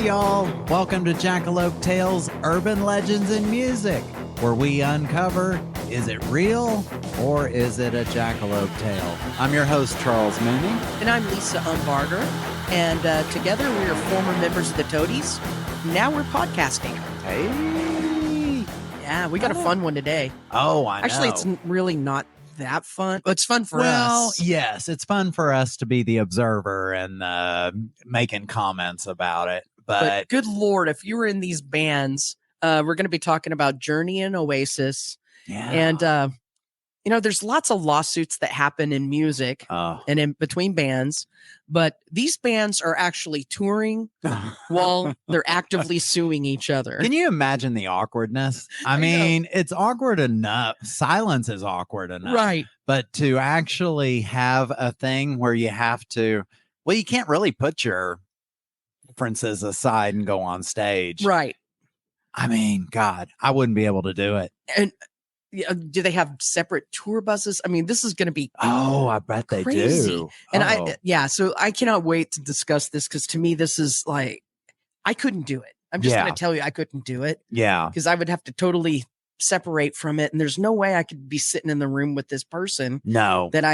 y'all. Welcome to Jackalope Tales, Urban Legends in Music, where we uncover, is it real or is it a jackalope tale? I'm your host, Charles Mooney. And I'm Lisa Umbarger. And together we are former members of the Toadies. Now we're podcasting. Hey. Yeah, we got a fun one today. Oh, I know. Actually, it's really not that fun. It's fun for us. Well, yes, it's fun for us to be the observer and making comments about it. But good Lord, if you were in these bands, we're going to be talking about Journey and Oasis. yeah. And, there's lots of lawsuits that happen in music and in between bands. But these bands are actually touring while they're actively suing each other. Can you imagine the awkwardness? I mean, it's awkward enough. Silence is awkward enough. Right. But to actually have a thing where you have to, well, you can't really put your differences aside and go on stage. Right. I mean, God, I wouldn't be able to do it. And do they have separate tour buses? I mean, this is going to be I bet they do. And so I cannot wait to discuss this because to me, this is like, I couldn't do it. I'm just going to tell you I couldn't do it. Yeah. Because I would have to totally separate from it. And there's no way I could be sitting in the room with this person. No. That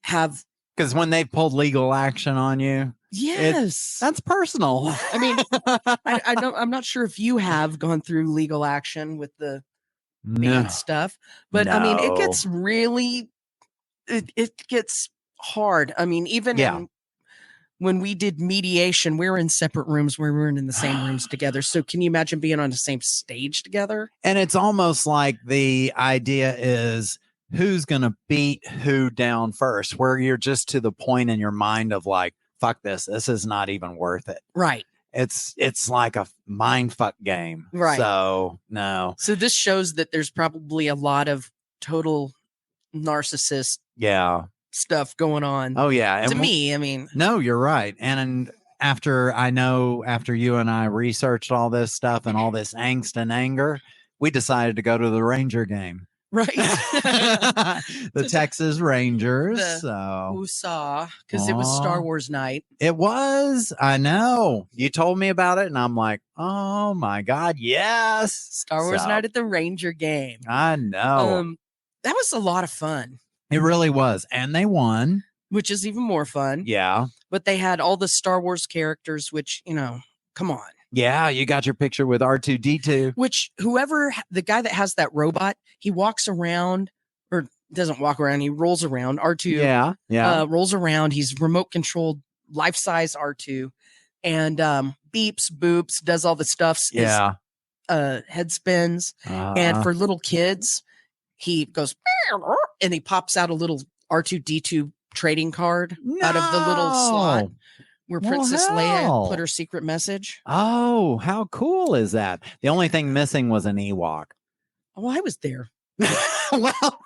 have. Because when they pulled legal action on you. Yes. That's personal. I mean, I'm not sure if you have gone through legal action with the band stuff, but I mean, it gets really, it gets hard. I mean, even when we did mediation, we were in separate rooms. We weren't in the same rooms together. So can you imagine being on the same stage together? And it's almost like the idea is who's going to beat who down first, where you're just to the point in your mind of like, fuck this. This is not even worth it. Right. It's like a mind fuck game. Right. So no. So this shows that there's probably a lot of total narcissist stuff going on. Oh yeah. And to me, I mean. No, you're right. And after you and I researched all this stuff and all this angst and anger, we decided to go to the Ranger game. Right. The Texas Rangers. USA, because it was Star Wars night. It was. I know. You told me about it, and I'm like, oh my God, yes. Star Wars night at the Ranger game. I know. That was a lot of fun. It really was. And they won. Which is even more fun. Yeah. But they had all the Star Wars characters, which, come on. Yeah, you got your picture with R2-D2. Which the guy that has that robot, he walks around or doesn't walk around. He rolls around. R2 rolls around. He's remote controlled, life-size R2 and beeps, boops, does all the stuffs. Yeah. Head spins. And for little kids, he goes and he pops out a little R2-D2 trading card out of the little slot. Where Princess Leia put her secret message. Oh, how cool is that? The only thing missing was an Ewok. Oh, I was there. Well,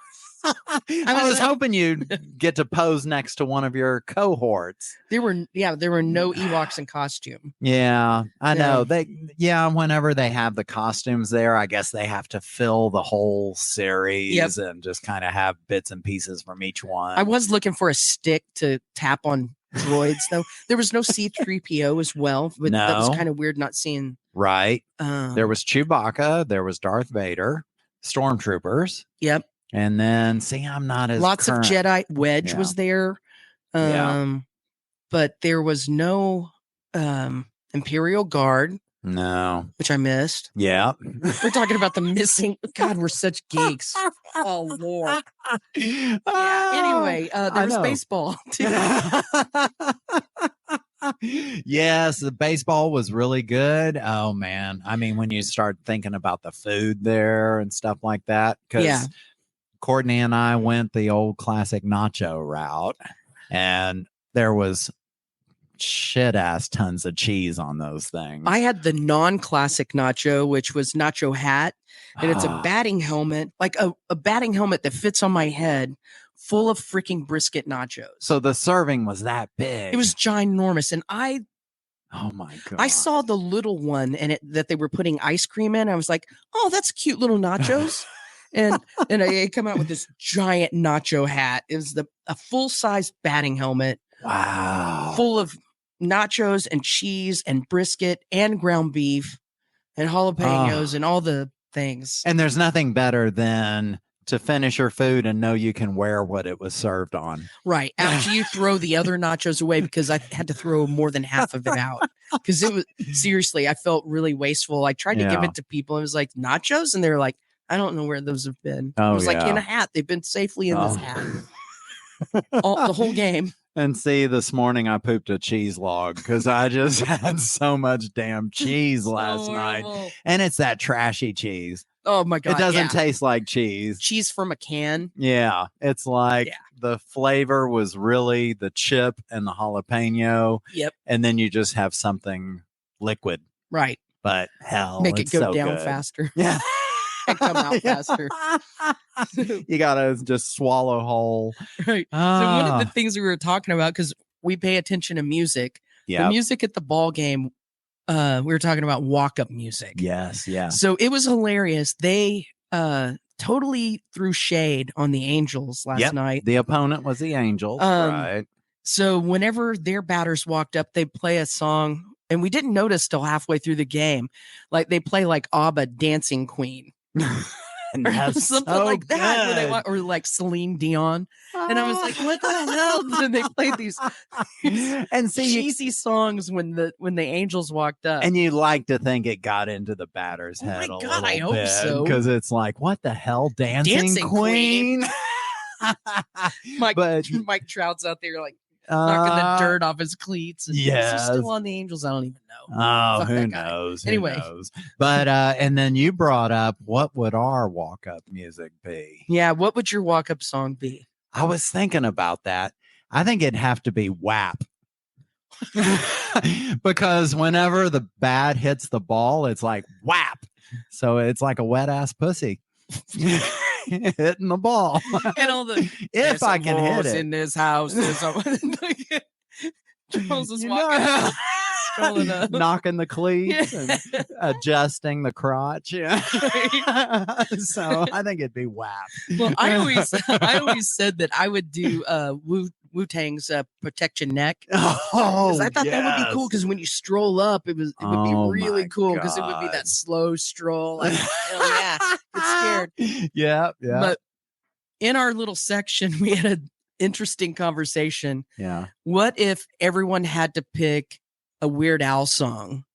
I was hoping you'd get to pose next to one of your cohorts. There were no Ewoks in costume. Yeah, I know. Whenever they have the costumes there, I guess they have to fill the whole series and just kind of have bits and pieces from each one. I was looking for a stick to tap on droids, though. There was no C-3PO as well, but that was kind of weird not seeing. Right. There was Chewbacca, there was Darth Vader, stormtroopers. Yep. And then, I'm not as lots current. of Jedi. Wedge was there. But there was no Imperial Guard. No. Which I missed. Yeah. We're talking about the missing. God, we're such geeks. Oh, Lord. Anyway, there was baseball, too. Yes, the baseball was really good. Oh, man. I mean, when you start thinking about the food there and stuff like that, because Courtney and I went the old classic nacho route, and there was shit ass tons of cheese on those things. I had the non-classic nacho, which was nacho hat, and it's a batting helmet, like a batting helmet that fits on my head, full of freaking brisket nachos. So the serving was that big. It was ginormous, and oh my God. I saw the little one that they were putting ice cream in. I was like, oh, that's cute little nachos. and I come out with this giant nacho hat. It was a full-size batting helmet. Wow. Full of nachos and cheese and brisket and ground beef and jalapenos and all the things. And there's nothing better than to finish your food and know you can wear what it was served on. Right. After you throw the other nachos away, because I had to throw more than half of it out. Because it was, seriously, I felt really wasteful. I tried to give it to people. It was like, nachos? And they were like, I don't know where those have been. It was like in a hat. They've been safely in this hat. The whole game. And see, this morning I pooped a cheese log because I just had so much damn cheese last night. And it's that trashy cheese. Oh my God. It doesn't taste like cheese. Cheese from a can. Yeah. It's like the flavor was really the chip and the jalapeno. Yep. And then you just have something liquid. Right. But hell, make it go so down good. faster. Yeah. And come out faster. You gotta just swallow whole. Right. So one of the things we were talking about, because we pay attention to music. Yeah. The music at the ball game. We were talking about walk-up music. Yes, yeah. So it was hilarious. They totally threw shade on the Angels last night. The opponent was the Angels, right? So whenever their batters walked up, they play a song, and we didn't notice till halfway through the game. Like they play like ABBA Dancing Queen. And that's something so like that, good. or like Celine Dion, and I was like, "What the hell?" And they played these and cheesy songs when the Angels walked up, and you like to think it got into the batter's head. Oh my God, I hope so, because it's like, what the hell, Dancing Queen? Mike Trout's out there like knocking the dirt off his cleats. And yes. Is he still on the Angels? I don't even know. Oh, who knows? Anyway. Who knows? But and then you brought up, what would our walk-up music be? Yeah, what would your walk-up song be? I was thinking about that. I think it'd have to be WAP. Because whenever the bat hits the ball, it's like WAP. So it's like a wet-ass pussy. Hitting the ball. And all the if I can hit it in this house, Charles is walking knocking the cleats and adjusting the crotch. Yeah. So I think it'd be WAP. Well, I always said that I would do Wu-Tang's Protect Your Neck. Oh, I thought that would be cool because when you stroll up, it would be really cool because it would be that slow stroll. Like, hell yeah, get scared. Yeah. But in our little section, we had an interesting conversation. Yeah. What if everyone had to pick a Weird Al song?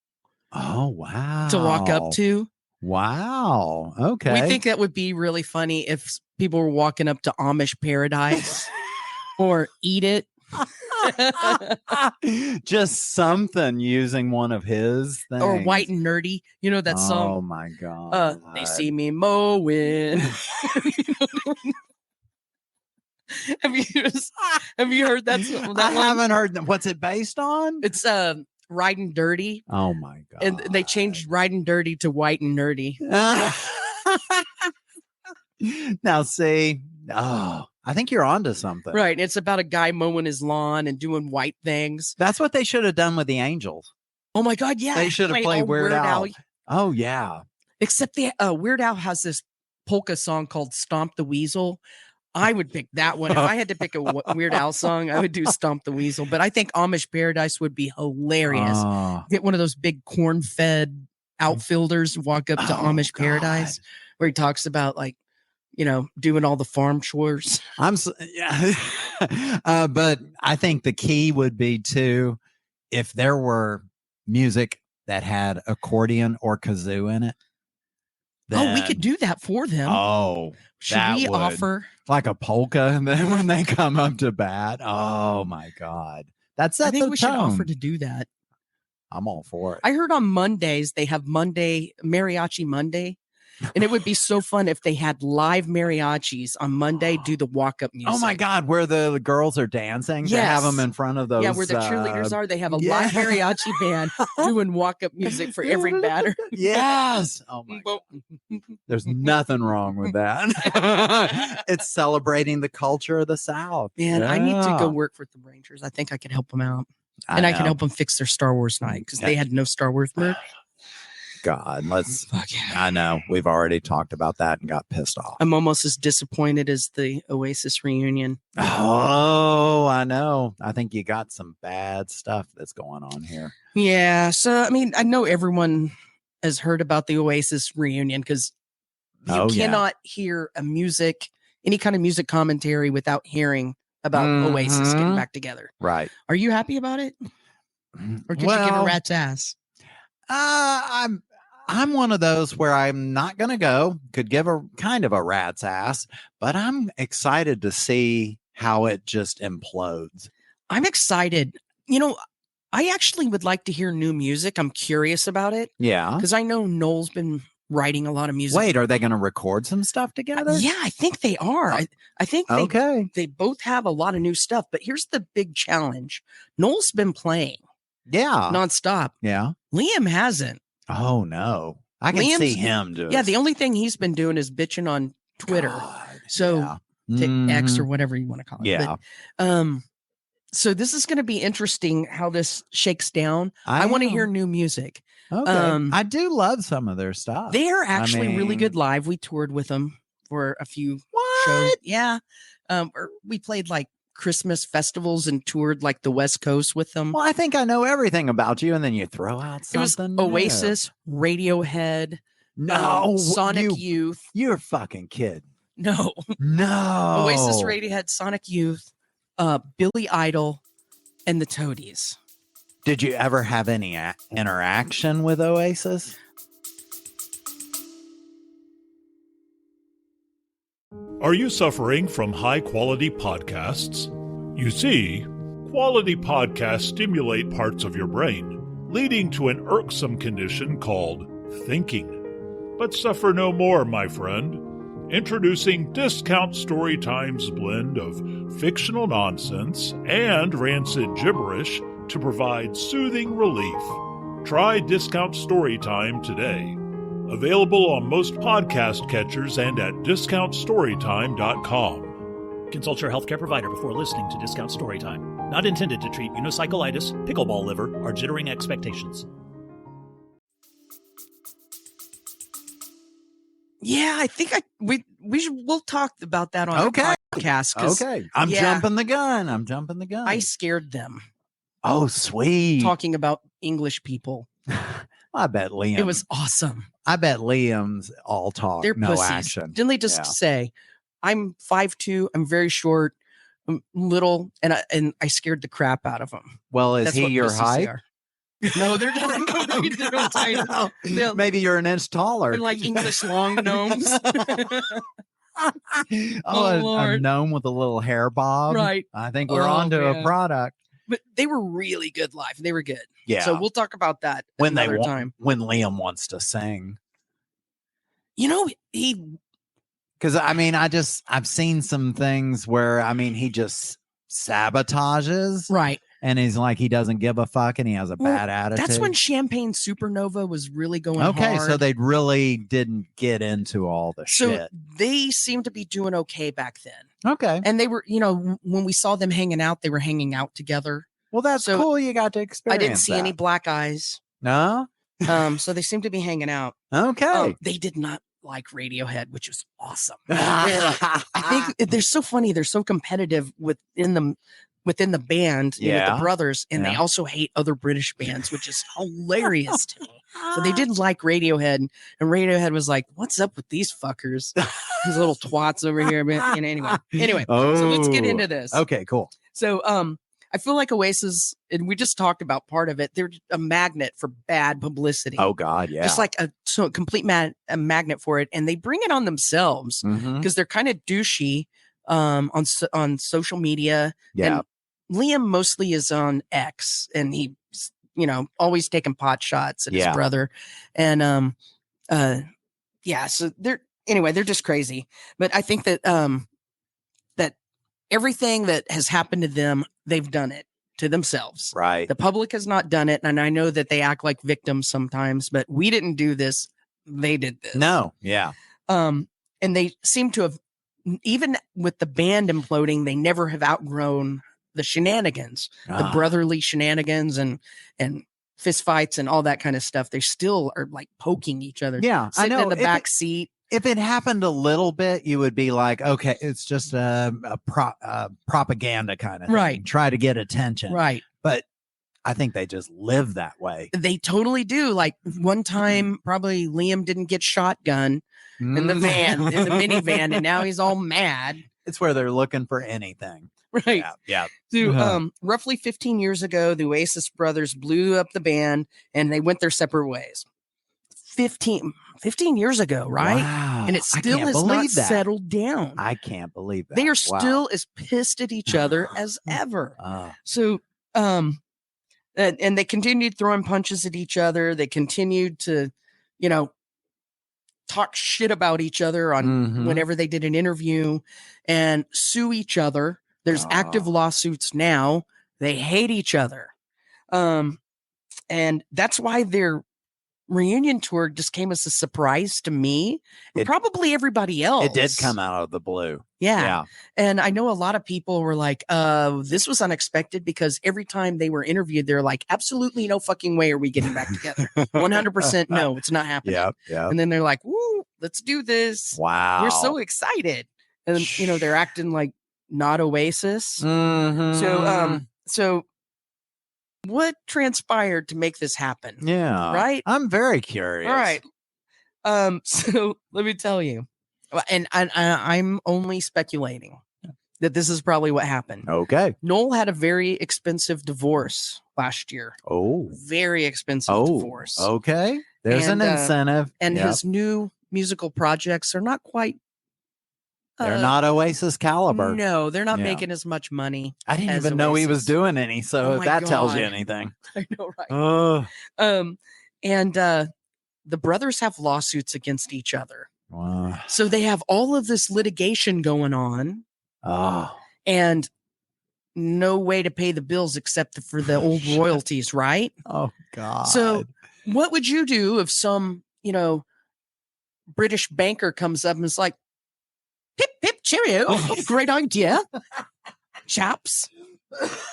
Oh, wow. To walk up to? Wow. Okay. We think that would be really funny if people were walking up to Amish Paradise or Eat It. Just something using one of his things. Or White and Nerdy. You know that song? Oh my God. They see me mowing. Have you heard that song? I haven't heard that. What's it based on? It's Riding Dirty. Oh my God. And they changed Riding Dirty to White and Nerdy. Now see, I think you're onto something. Right. It's about a guy mowing his lawn and doing white things. That's what they should have done with the Angels. Oh my God, yeah. They should have played Weird Al. Oh yeah. Except the Weird Al has this polka song called Stomp the Weasel. I would pick that one. If I had to pick a Weird Al song, I would do Stomp the Weasel. But I think Amish Paradise would be hilarious. Get one of those big corn-fed outfielders, walk up to Amish Paradise, where he talks about like, doing all the farm chores. But I think the key would be to, if there were music that had accordion or kazoo in it. Then, we could do that for them. Should we offer like a polka and then when they come up to bat? Oh my God. I think we should offer to do that. I'm all for it. I heard on Mondays they have Mariachi Monday. And it would be so fun if they had live mariachis on Monday do the walk-up music. Oh my God, where the girls are dancing? Yes. They have them in front of those. Yeah, where the cheerleaders are. They have a live mariachi band doing walk-up music for every batter. Yes. Oh my God. There's nothing wrong with that. It's celebrating the culture of the South. Man, I need to go work for the Rangers. I think I can help them out. I can help them fix their Star Wars night because they had no Star Wars merch. God, I know we've already talked about that and got pissed off. I'm almost as disappointed as the Oasis reunion. Oh, I know. I think you got some bad stuff that's going on here. Yeah. So, I mean, I know everyone has heard about the Oasis reunion because you cannot hear any kind of music commentary without hearing about Oasis getting back together. Right. Are you happy about it? Or did you give a rat's ass? I'm one of those where I'm not going to go. Could give a kind of a rat's ass, but I'm excited to see how it just implodes. I'm excited. You know, I actually would like to hear new music. I'm curious about it. Yeah. Because I know Noel's been writing a lot of music. Wait, are they going to record some stuff together? Yeah, I think they are. I think they both have a lot of new stuff. But here's the big challenge. Noel's been playing. Yeah. Nonstop. Yeah. Liam hasn't. Oh, no. I can see him doing it. Yeah, the only thing he's been doing is bitching on Twitter. God, X or whatever you want to call it. Yeah. But, so this is going to be interesting how this shakes down. I want to hear new music. Okay. I do love some of their stuff. They are actually really good live. We toured with them for a few shows. Yeah. We played like Christmas festivals and toured like the West Coast with them. Well, I think I know everything about you, and then you throw out something. It was Oasis, Radiohead, Sonic Youth. You're fucking kidding. No. Oasis, Radiohead, Sonic Youth, Billy Idol, and the Toadies. Did you ever have any interaction with Oasis? Are you suffering from high-quality podcasts? You see, quality podcasts stimulate parts of your brain, leading to an irksome condition called thinking. But suffer no more, my friend. Introducing Discount Storytime's blend of fictional nonsense and rancid gibberish to provide soothing relief. Try Discount Storytime today. Available on most podcast catchers and at discountstorytime.com. Consult your healthcare provider before listening to Discount Storytime. Not intended to treat unicyclitis, pickleball liver, or jittering expectations. Yeah, I think we'll talk about that on the podcast. Okay. I'm jumping the gun. I scared them. Oh, sweet. Talking about English people. I bet Liam. It was awesome. I bet Liam's all talk, they're no pussies. Action. Didn't they just say, I'm 5'2", I'm very short, I'm little, and I scared the crap out of him. Well, is he your height? No, they're not. Maybe you're an inch taller. They're like English long gnomes. A gnome with a little hair bob. Right. I think we're onto a product. But they were really good live. They were good. Yeah. So we'll talk about that another time. When Liam wants to sing. You know, because I've seen some things where he just sabotages. Right. And he's like, he doesn't give a fuck and he has a bad attitude. That's when Champagne Supernova was really going hard. Okay, so they really didn't get into all the shit. They seemed to be doing okay back then. Okay. And they were, when we saw them hanging out, they were hanging out together. Well, that's cool. You got to experience I didn't see any black eyes. No? So they seemed to be hanging out. Okay. They did not like Radiohead, which was awesome. I think they're so funny. They're so competitive within the band, the brothers, and they also hate other British bands, which is hilarious to me. So they didn't like Radiohead, and Radiohead was like, "What's up with these fuckers? These little twats over here." And anyway, so let's get into this. Okay, cool. So, I feel like Oasis, and we just talked about part of it. They're a magnet for bad publicity. Oh God, yeah, just like a complete a magnet for it, and they bring it on themselves because they're kind of douchey on social media. Yeah. And Liam mostly is on X, and he's always taking pot shots at his brother, and so they're just crazy. But I think that that everything that has happened to them, they've done it to themselves. Right. The public has not done it, and I know that they act like victims sometimes, but we didn't do this; they did this. No. Yeah. And they seem to have, even with the band imploding, they never have outgrown the shenanigans, the brotherly shenanigans and fist fights and all that kind of stuff. They still are like poking each other. Yeah, sitting I know. in the back seat. If it happened a little bit, you would be like, okay, it's just a propaganda kind of thing. Right. Try to get attention. Right. But I think they just live that way. They totally do. Like one time, probably Liam didn't get shotgun in the van, in the minivan, and now he's all mad. It's where they're looking for anything. Right. Yeah. So, roughly 15 years ago, the Oasis brothers blew up the band and they went their separate ways. 15 years ago, right? Wow. And it still has not settled down. I can't believe that. They are still as pissed at each other as ever. So, and they continued throwing punches at each other. They continued to, talk shit about each other on whenever they did an interview and sue each other. There's active lawsuits now. They hate each other. And that's why their reunion tour just came as a surprise to me. Probably everybody else. It did come out of the blue. Yeah. And I know a lot of people were like, this was unexpected because every time they were interviewed, they're like, absolutely no fucking way are we getting back together. 100% no, it's not happening. Yeah. And then they're like, woo, let's do this. Wow. We're so excited. And, they're acting like not Oasis. So what transpired to make this happen? Yeah. Right? I'm very curious. All right. So let me tell you. And I'm only speculating that this is probably what happened. Okay. Noel had a very expensive divorce last year. Oh. Very expensive divorce. Okay. There's an incentive. And his new musical projects are not quite. They're not Oasis caliber. No, they're not making as much money. I didn't even know he was doing any. So if that tells you anything. I know, right? And the brothers have lawsuits against each other. Wow. So they have all of this litigation going on. And no way to pay the bills except for the old royalties, right? Oh, God. So what would you do if some, British banker comes up and is like, pip, pip, cheerio. Great idea. Chaps.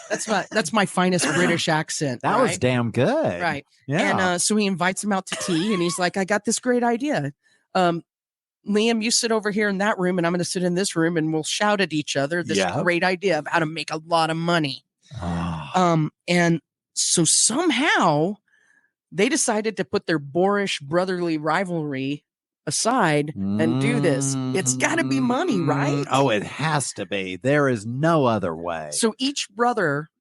That's my finest British accent. That was damn good. Right. Yeah. And so he invites him out to tea and he's like, I got this great idea. Liam, you sit over here in that room and I'm going to sit in this room and we'll shout at each other this great idea of how to make a lot of money. And so somehow they decided to put their boorish brotherly rivalry aside and do this. It's got to be money, right? Oh, it has to be. There is no other way. So each brother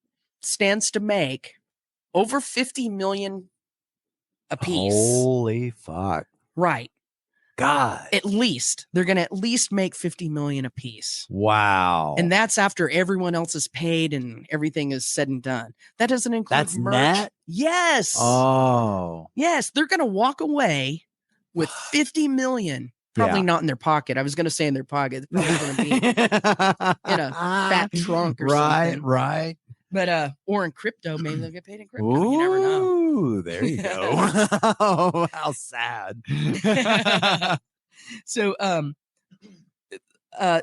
stands to make over 50 million apiece. Holy fuck. Right. God. At least. They're going to at least make 50 million apiece. Wow. And that's after everyone else is paid and everything is said and done. That doesn't include That's merch. net? Yes. Oh. Yes. They're going to walk away with 50 million. Probably not in their pocket. I was going to say in their pocket. It's probably going to be in a fat trunk or something. Right. But, or in crypto. Maybe they'll get paid in crypto. You never know. Ooh, there you go. Oh, how sad. So,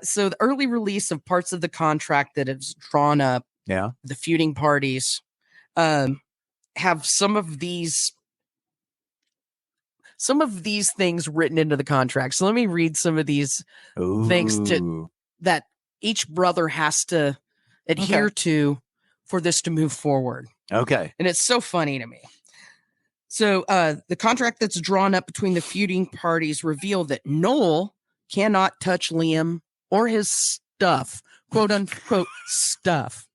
so the early release of parts of the contract that has drawn up the feuding parties have some of these things written into the contract. So let me read some of these things that each brother has to adhere to for this to move forward. Okay. And it's so funny to me. So the contract that's drawn up between the feuding parties reveal that Noel cannot touch Liam or his stuff, quote unquote stuff.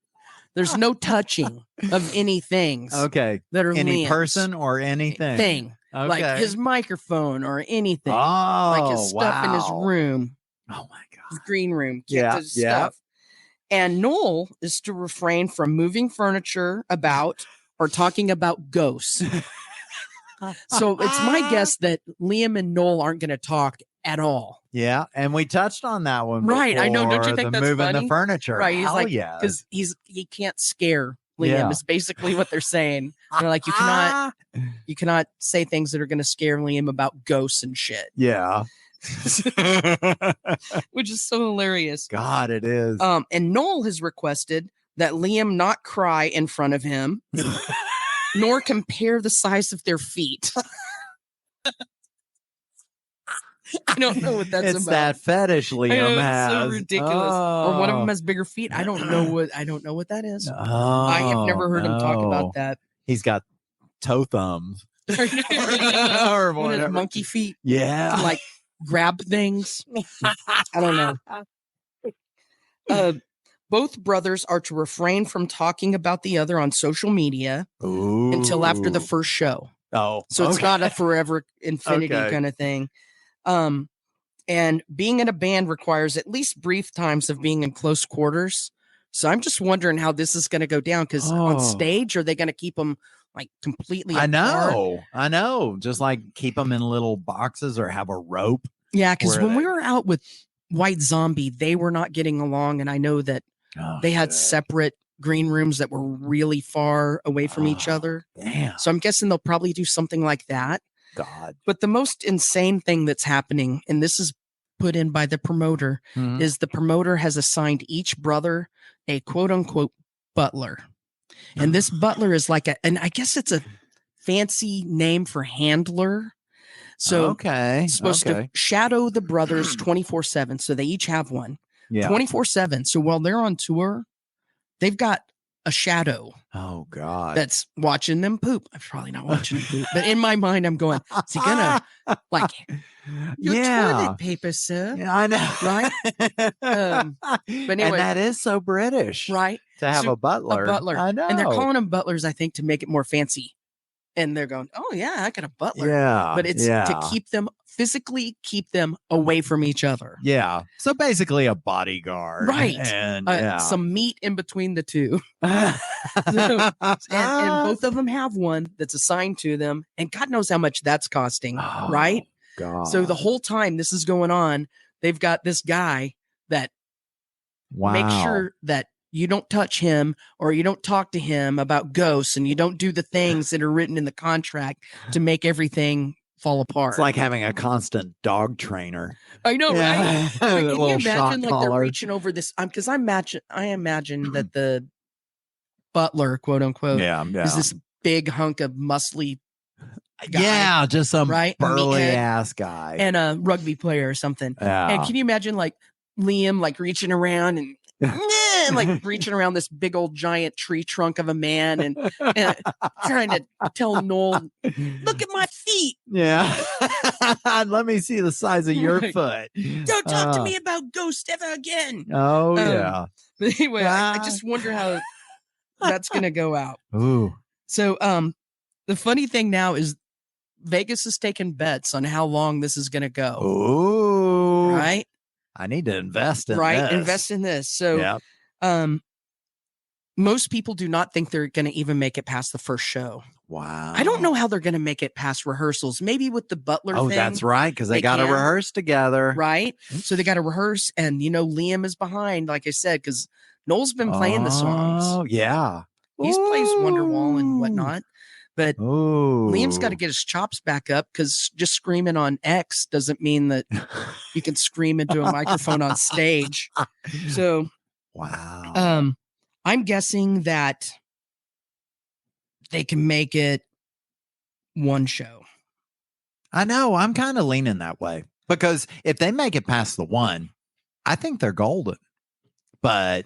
There's no touching of anything. Okay. That are any Liam's. person or anything. Okay. Like his microphone or anything. Oh, like his stuff in his room. Oh my God. His green room. His stuff. And Noel is to refrain from moving furniture about or talking about ghosts. So it's my guess that Liam and Noel aren't going to talk at all. Yeah, and we touched on that one. Right, I know. Don't you think that's moving funny? The furniture? Right, he's Hell like, yeah, because he can't scare Liam. Is basically what they're saying. They're like, you cannot say things that are going to scare Liam about ghosts and shit. Yeah. Which is so hilarious. God, it is. And Noel has requested that Liam not cry in front of him. nor compare the size of their feet. I don't know what that's it's about. that fetish Liam has. So ridiculous. Or one of them has bigger feet. I don't know what that is. I have never heard him talk about that. He's got toe thumbs. Or whatever. Monkey feet. Yeah. To, like grab things. I don't know. Both brothers are to refrain from talking about the other on social media until after the first show. Oh, so it's not a forever infinity kind of thing. And being in a band requires at least brief times of being in close quarters. So I'm just wondering how this is going to go down, because on stage, are they going to keep them like completely apart? I know. Just like keep them in little boxes or have a rope. Yeah, because when we were out with White Zombie, they were not getting along. And I know that they had separate green rooms that were really far away from each other. Damn. So I'm guessing they'll probably do something like that. God. But the most insane thing that's happening, and this is put in by the promoter, is the promoter has assigned each brother a quote unquote butler. And this butler is like and I guess it's a fancy name for handler. So supposed to shadow the brothers 24/7. So they each have one 24/7. So while they're on tour, they've got a shadow. Oh God. That's watching them poop. I'm probably not watching them poop, but in my mind, I'm going, is he gonna like your toilet paper, sir? Yeah, I know. Right. But anyway, and that is so British, right? To have a butler. I know. And they're calling them butlers, I think, to make it more fancy. And they're going, oh yeah, I got a butler. Yeah. But it's to keep them away from each other. Yeah. So basically a bodyguard. Right. And some meat in between the two. and both of them have one that's assigned to them. And God knows how much that's costing. Right. God. So the whole time this is going on, they've got this guy that makes sure that you don't touch him or you don't talk to him about ghosts, and you don't do the things that are written in the contract to make everything fall apart. It's like having a constant dog trainer. I know, right? Can you imagine like they're reaching over this? Because I imagine that the butler, quote unquote, is this big hunk of muscly guy. Yeah, just some burly ass guy. And a rugby player or something. Yeah. And can you imagine like Liam like reaching around and like reaching around this big old giant tree trunk of a man and trying to tell Noel, look at my feet. Yeah. Let me see the size of your foot. Don't talk to me about ghosts ever again. Oh, yeah. But anyway, I just wonder how that's going to go out. Ooh. So the funny thing now is Vegas is taking bets on how long this is going to go. Ooh. Right? I need to invest in this. Invest in this. So most people do not think they're going to even make it past the first show. Wow. I don't know how they're going to make it past rehearsals. Maybe with the butler thing. Oh, that's right, because they got to rehearse together. Right? So they got to rehearse, and, Liam is behind, like I said, because Noel's been playing the songs. Oh, yeah. He's plays Wonderwall and whatnot. But Liam's got to get his chops back up, because just screaming on X doesn't mean that you can scream into a microphone on stage. So, wow. I'm guessing that they can make it one show. I know. I'm kind of leaning that way, because if they make it past the one, I think they're golden. But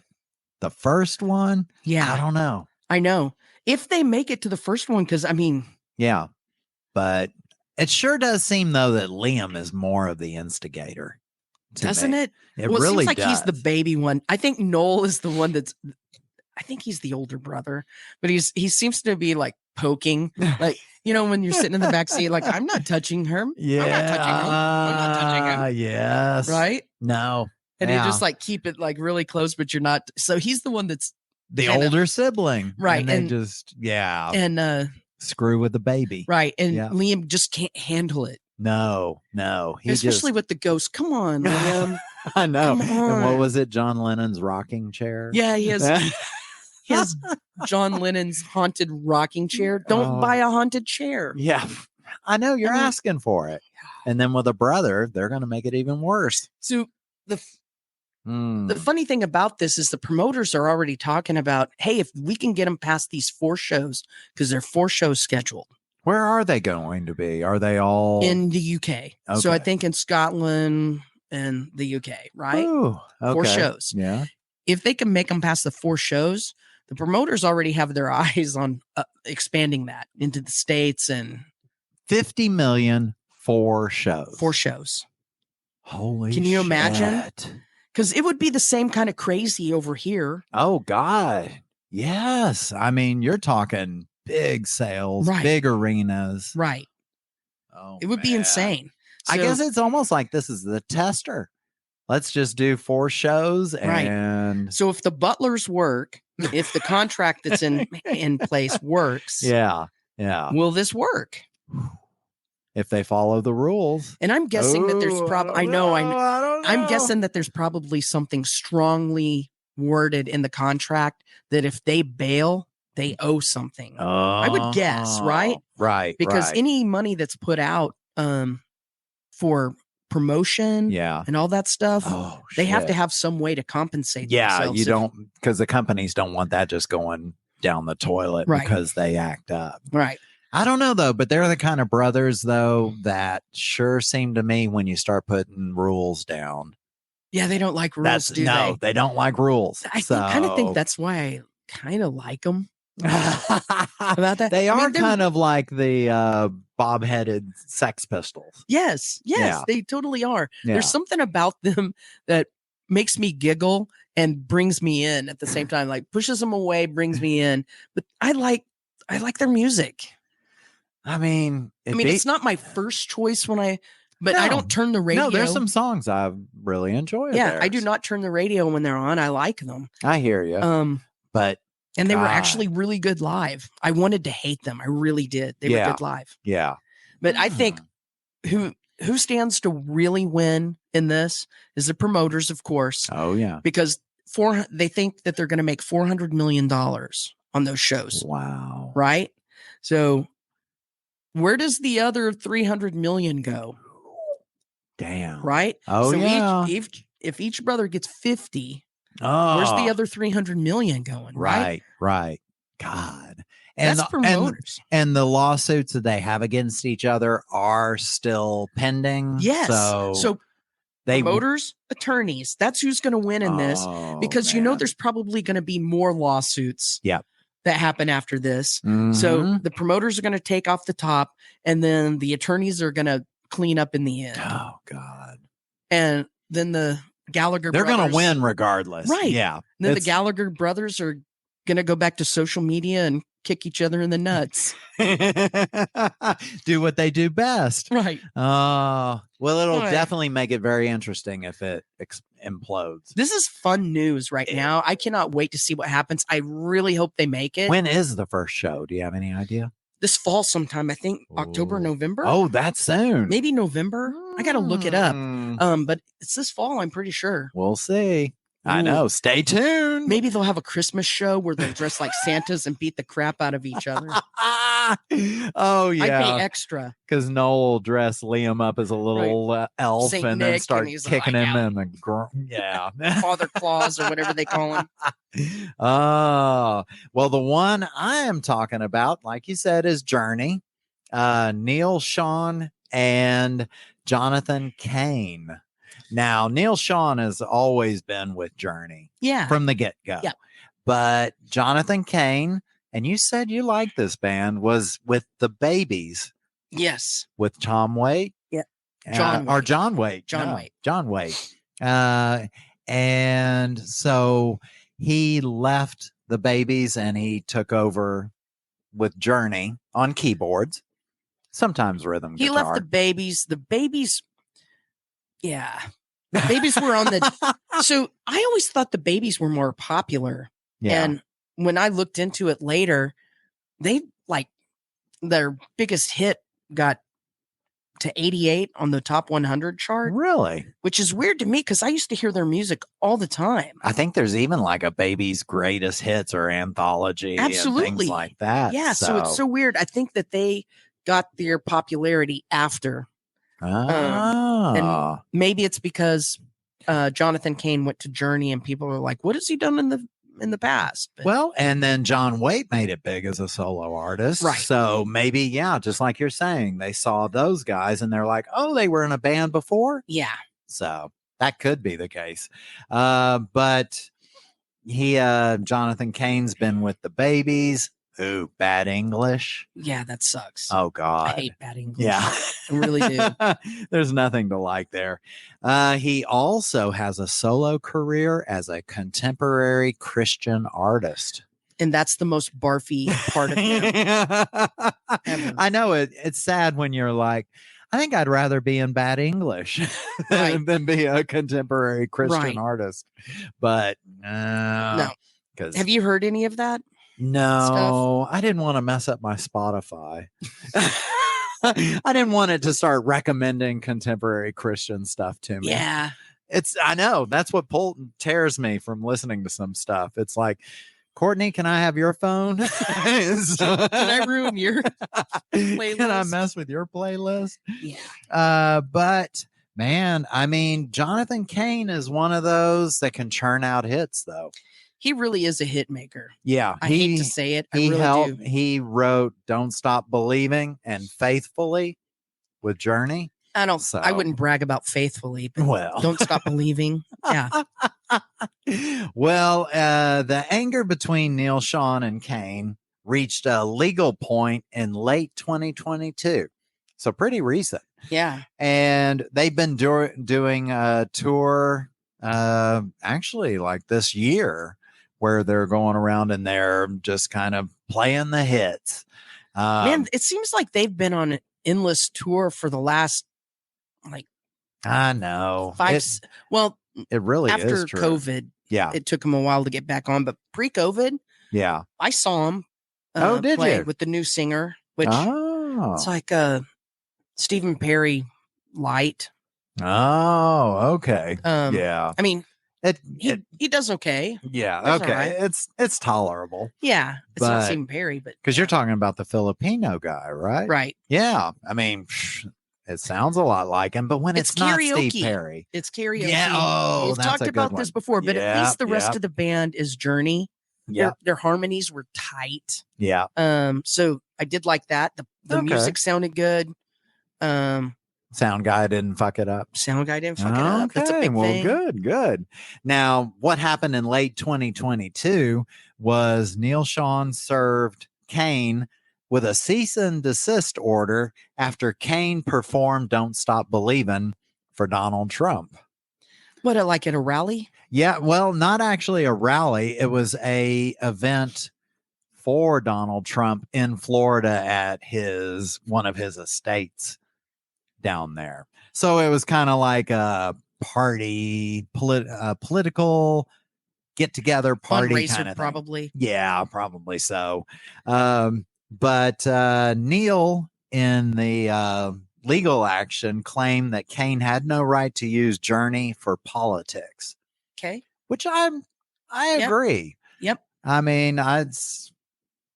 the first one, I don't know. I know. If they make it to the first one, because yeah, but it sure does seem though that Liam is more of the instigator, doesn't it? It really seems like does. He's the baby one. I think Noel is the one that's. I think he's the older brother, but he seems to be like poking, like when you're sitting in the back seat, like I'm not touching her. Yeah, I'm not touching him. Yes, right. No, and you just like keep it like really close, but you're not. So he's the one that's. The older sibling. Right. And they just, and screw with the baby. Right. And Liam just can't handle it. No. Especially with the ghost. Come on, Liam. I know. And what was it? John Lennon's rocking chair? Yeah, he has John Lennon's haunted rocking chair. Don't buy a haunted chair. Yeah. I know you're asking for it. And then with a brother, they're going to make it even worse. So The funny thing about this is the promoters are already talking about, hey, if we can get them past these 4 shows, because there are 4 shows scheduled. Where are they going to be? Are they all in the UK? Okay. So I think in Scotland and the UK, right? Ooh, okay. 4 shows. Yeah. If they can make them past the 4 shows, the promoters already have their eyes on expanding that into the States and 50 million 4 shows. 4 shows. Holy Can you imagine? shit. Because it would be the same kind of crazy over here. Oh, God. Yes. I mean, you're talking big sales, Right. big arenas. Right. Oh, it would be insane. I guess it's almost like this is the tester. Let's just do 4 shows. And so if the butlers work, if the contract that's in place works. Yeah. Will this work? If they follow the rules. And I'm guessing that there's probably, I'm guessing that there's probably something strongly worded in the contract that if they bail, they owe something. I would guess, right? Right. Because any money that's put out for promotion and all that stuff, they have to have some way to compensate themselves. You don't, because the companies don't want that just going down the toilet because they act up. Right. I don't know, though, but they're the kind of brothers, though, that sure seem to me when you start putting rules down. Yeah, they don't like rules, they don't like rules. I kind of think that's why I kind of like them. About that. They are kind of like the bob-headed Sex Pistols. Yes, they totally are. Yeah. There's something about them that makes me giggle and brings me in at the same time, like pushes them away, brings me in. But I like their music. I mean, it's not my first choice I don't turn the radio. No, there's some songs I really enjoy. Yeah, I do not turn the radio when they're on. I like them. I hear you. And they were actually really good live. I wanted to hate them. I really did. They were good live. Yeah. But I think who stands to really win in this is the promoters, of course. Oh, yeah. Because they think that they're going to make $400 million on those shows. Wow. Right? So where does the other 300 million go? Damn. Right? Oh, so yeah. if each brother gets 50, where's the other 300 million going? Right. God. And that's promoters. And the lawsuits that they have against each other are still pending. Yes. So promoters, attorneys, that's who's going to win in this, because there's probably going to be more lawsuits. That happen after this. So the promoters are going to take off the top, and then the attorneys are going to clean up in the end. Oh, God. And then the Gallagher They're brothers, going to win regardless. Right. Yeah. And then the Gallagher brothers are going to go back to social media and kick each other in the nuts. Do what they do best. Right. Well, it'll definitely make it very interesting if it implodes. This is fun news right now. I cannot wait to see what happens. I really hope they make it. When is the first show? Do you have any idea? This fall sometime. I think October, November. Oh, that's soon. Maybe November. I got to look it up. But it's this fall, I'm pretty sure. We'll see. I know. Stay tuned. Maybe they'll have a Christmas show where they'll dress like Santas and beat the crap out of each other. Oh, yeah. I pay extra. Because Noel will dress Liam up as a little elf Saint and Nick, then start kicking him in the Father Claus or whatever they call him. Well, the one I am talking about, like you said, is Journey. Neil, Schon, and Jonathan Cain. Now, Neil Schon has always been with Journey. Yeah. From the get-go. Yeah. But Jonathan Cain, and you said you liked this band, was with the Babies. Yes. With Tom Waite. Yeah. John Waite. John Waite. And so he left the Babies and he took over with Journey on keyboards, sometimes rhythm guitar. He left the Babies. The Babies... Yeah. The Babies were on the... So I always thought the Babies were more popular. Yeah. And when I looked into it later, they their biggest hit got to 88 on the top 100 chart. Really? Which is weird to me because I used to hear their music all the time. I think there's even like a Babies greatest hits or anthology. Absolutely. And things like that. Yeah. So it's so weird. I think that they got their popularity after. And maybe it's because Jonathan Cain went to Journey, and people were like, "What has he done in the past?" But, well, and then John Waite made it big as a solo artist. Right. So maybe, yeah, just like you're saying, they saw those guys and they're like, oh, they were in a band before. yeah. So that could be the case. But Jonathan Cain's been with the Babies. Ooh, bad English. Yeah, that sucks. Oh, God. I hate bad English. Yeah. I really do. There's nothing to like there. He also has a solo career as a contemporary Christian artist. And that's the most barfy part of him. I know it's sad when you're like, I think I'd rather be in bad English than be a contemporary Christian artist. But no. Have you heard any of that? No, I didn't want to mess up my Spotify. I didn't want it to start recommending contemporary Christian stuff to me. Yeah. I know that's what tears me from listening to some stuff. It's like, Courtney, can I have your phone? Can I ruin your playlist? Can I mess with your playlist? Yeah. But man, I mean, Jonathan Cain is one of those that can churn out hits, though. He really is a hit maker. Yeah. I hate to say it. I really do. He wrote Don't Stop Believing and Faithfully with Journey. I wouldn't brag about Faithfully, but Don't Stop Believing. Yeah. Well, the anger between Neil, Schon, and Cain reached a legal point in late 2022. So pretty recent. Yeah. And they've been doing a tour actually like this year where they're going around and they're just kind of playing the hits. Man, it seems like they've been on an endless tour for the last I know. It really after is true. COVID. Yeah. It took them a while to get back on, but pre-COVID, yeah, I saw them did play you? with the new singer, which it's like Stephen Perry light. Oh, okay. Yeah. I mean, he does okay. Yeah. That's okay. Right. It's tolerable. Yeah. It's not Stephen Perry, but because you're talking about the Filipino guy, right? Right. Yeah. I mean, it sounds a lot like him, but when it's not karaoke. Steve Perry, it's karaoke. Yeah. Oh, we've talked about this before, but at least the rest of the band is Journey. Yeah. Their harmonies were tight. Yeah. So I did like that. The music sounded good. Sound guy didn't fuck it up. Sound guy didn't fuck it up. That's a big thing. Good. Now, what happened in late 2022 was Neil Schon served Cain with a cease and desist order after Cain performed Don't Stop Believing for Donald Trump. What, like at a rally? Yeah, well, not actually a rally. It was a event for Donald Trump in Florida at one of his estates down there. So it was kind of like a party, political get-together party kind of thing. Probably. Yeah, probably so. But Neil, in the legal action, claimed that Cain had no right to use Journey for politics. Okay. Which I agree. Yep. I mean,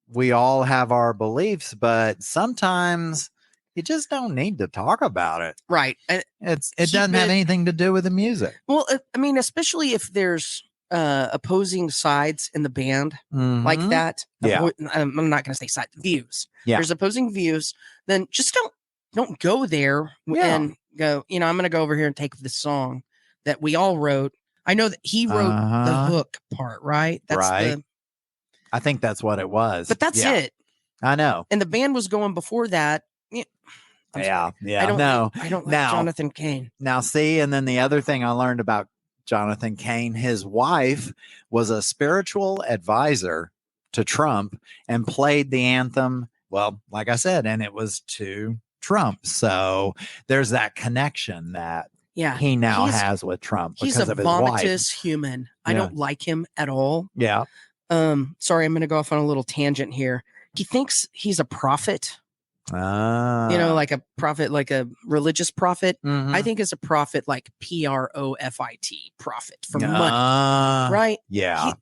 we all have our beliefs, but sometimes you just don't need to talk about it. Right. It doesn't have anything to do with the music. Well, I mean, especially if there's opposing sides in the band like that. Yeah. I'm not going to say side views. Yeah. There's opposing views. Then just don't go there and go, I'm going to go over here and take this song that we all wrote. I know that he wrote the hook part, right? That's right. I think that's what it was. But that's it. I know. And the band was going before that. Yeah. I don't like Jonathan Cain. Now, see, and then the other thing I learned about Jonathan Cain, his wife was a spiritual advisor to Trump and played the anthem. Well, like I said, and it was to Trump. So there's that connection that he now has with Trump because of his wife. He's a vomitous human. I don't like him at all. Yeah. Sorry, I'm going to go off on a little tangent here. He thinks he's a prophet. Like a prophet, like a religious prophet. I think it's a prophet, like profit, prophet for money, right? Yeah.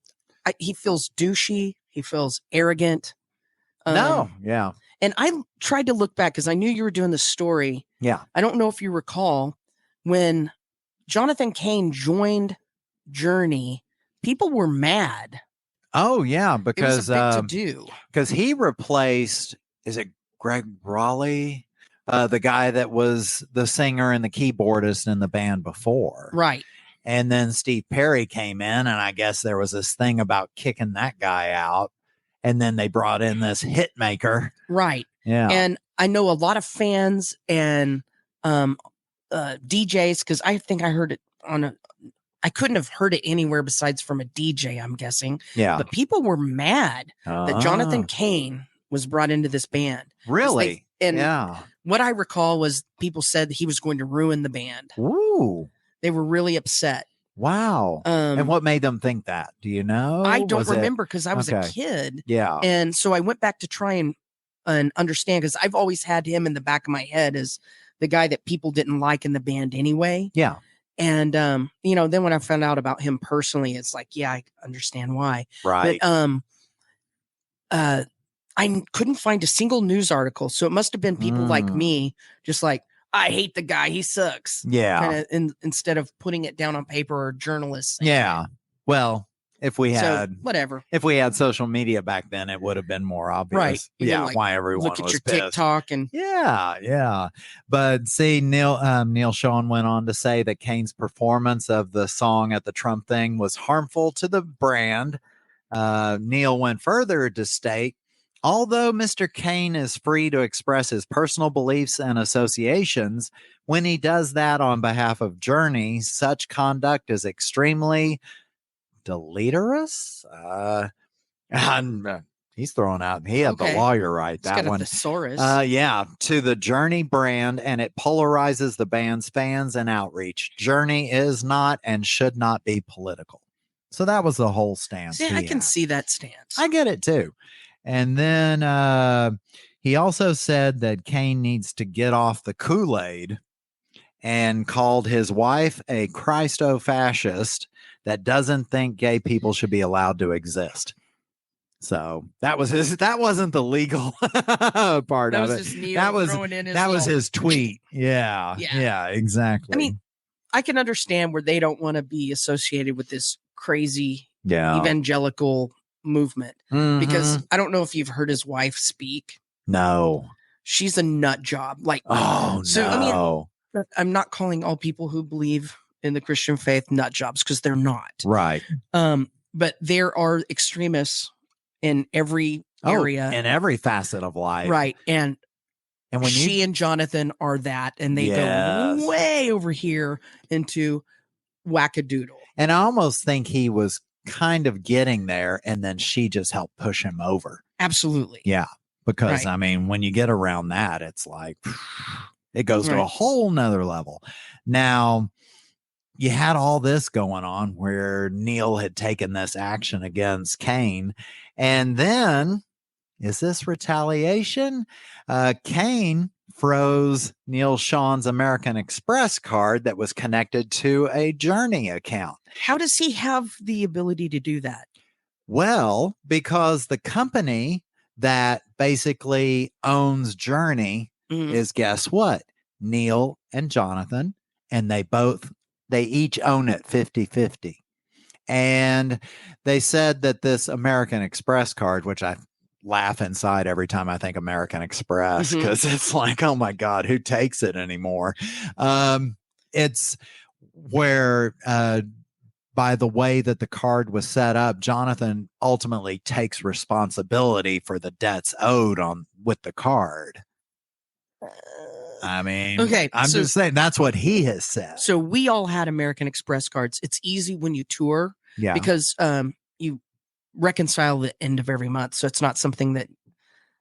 He feels douchey. He feels arrogant. Yeah. And I tried to look back because I knew you were doing the story. Yeah. I don't know if you recall when Jonathan Cain joined Journey, people were mad. Oh yeah, It was because a big to do. Because he replaced, is it Greg Raleigh? The guy that was the singer and the keyboardist in the band before. Right. And then Steve Perry came in, and I guess there was this thing about kicking that guy out. And then they brought in this hit maker. Right. Yeah. And I know a lot of fans and DJs, because I think I heard it I couldn't have heard it anywhere besides from a DJ, I'm guessing. Yeah. But people were mad that Jonathan Cain was brought into this band. Really? Yeah. What I recall was people said he was going to ruin the band. Ooh. They were really upset. Wow. And what made them think that? Do you know? I don't remember because I was a kid. Yeah. And so I went back to try and understand, because I've always had him in the back of my head as the guy that people didn't like in the band anyway. Yeah. And, then when I found out about him personally, it's like, yeah, I understand why. Right. But, I couldn't find a single news article. So it must have been people like me, just like, I hate the guy. He sucks. Yeah. Kind of instead of putting it down on paper or journalists. Yeah. Well, if we had social media back then, it would have been more obvious. Right. Yeah. Why everyone look at was your pissed. TikTok and yeah. But see, Neil Schon went on to say that Cain's performance of the song at the Trump thing was harmful to the brand. Neil went further to state, although Mr. Cain is free to express his personal beliefs and associations, when he does that on behalf of Journey, such conduct is extremely deleterious. He's throwing out. He had the lawyer right. That one. Thesaurus. Yeah, to the Journey brand, and it polarizes the band's fans and outreach. Journey is not and should not be political. So that was the whole stance. Yeah, I can see that stance. I get it too. And then he also said that Cain needs to get off the Kool-Aid and called his wife a Christo-fascist that doesn't think gay people should be allowed to exist. So that wasn't the legal part of it. That was his tweet. Yeah, exactly. I mean, I can understand where they don't want to be associated with this crazy evangelical movement, because I don't know if you've heard his wife speak. No, she's a nut job. Like, no. I mean, I'm not calling all people who believe in the Christian faith nut jobs, because they're not. Right. But there are extremists in every area, in every facet of life. Right. And when she and Jonathan are that, and they go way over here into wackadoodle. And I almost think he was kind of getting there, and then she just helped push him over. Absolutely. Yeah. Because I mean, when you get around that, it's like it goes to a whole nother level. Now, you had all this going on where Neil had taken this action against Cain. And then, is this retaliation? Cain froze Neil Schon's American Express card that was connected to a Journey account. How does he have the ability to do that? Well, because the company that basically owns Journey is, guess what? Neil and Jonathan, and they each own it 50-50. And they said that this American Express card, which I laugh inside every time I think American Express, because it's like, oh my God, who takes it anymore? It's where, by the way that the card was set up, Jonathan ultimately takes responsibility for the debts owed with the card. I mean, I'm just saying that's what he has said. So we all had American Express cards. It's easy when you tour, because you reconcile the end of every month. So it's not something that